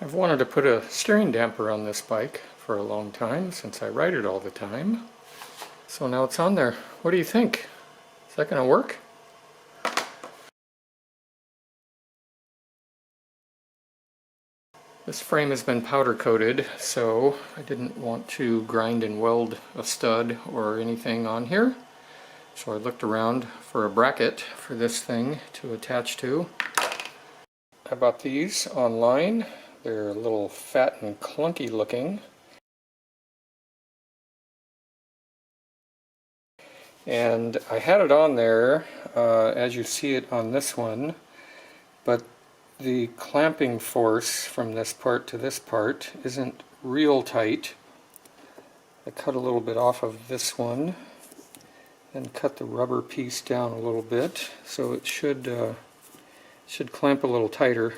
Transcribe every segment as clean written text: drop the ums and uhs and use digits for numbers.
I've wanted to put a steering damper on this bike for a long time since I ride it all the time. So now it's on there. What do you think? Is that going to work? This frame has been powder coated, so I didn't want to grind and weld a stud or anything on here. So I looked around for a bracket for this thing to attach to. I bought these online. They're a little fat and clunky looking. And I had it on there as you see it on this one, but the clamping force from this part to this part isn't real tight. I cut a little bit off of this one and cut the rubber piece down a little bit, so it should clamp a little tighter,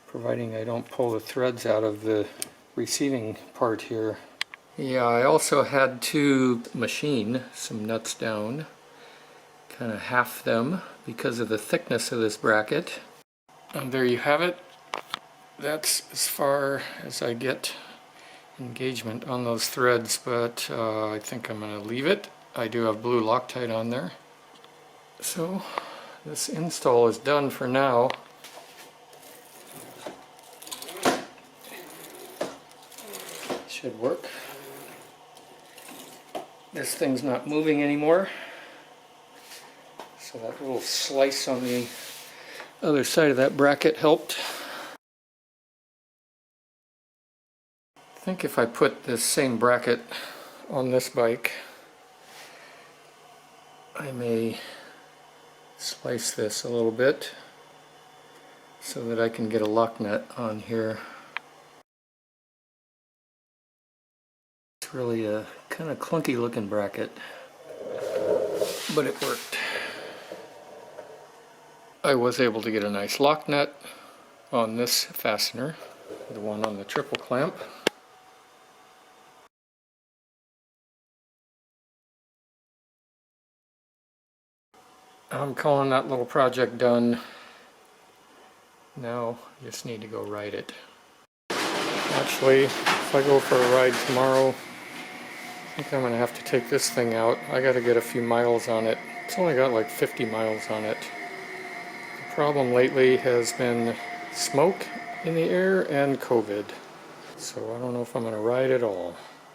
providing I don't pull the threads out of the receiving part here. Yeah, I also had to machine some nuts down, kind of half them because of the thickness of this bracket. And there you have it. That's as far as I get engagement on those threads, but I think I'm going to leave it. I do have blue Loctite on there. So this install is done for now. Should work. This thing's not moving anymore, so that little slice on the other side of that bracket helped. I think if I put this same bracket on this bike, I may slice this a little bit so that I can get a lock nut on here. It's really a kind of clunky looking bracket, but it worked. I was able to get a nice lock nut on this fastener, the one on the triple clamp. I'm calling that little project done. Now I just need to go ride it. Actually, if I go for a ride tomorrow, I think I'm going to have to take this thing out. I got to get a few miles on it. It's only got like 50 miles on it. The problem lately has been smoke in the air and COVID. So I don't know if I'm going to ride at all.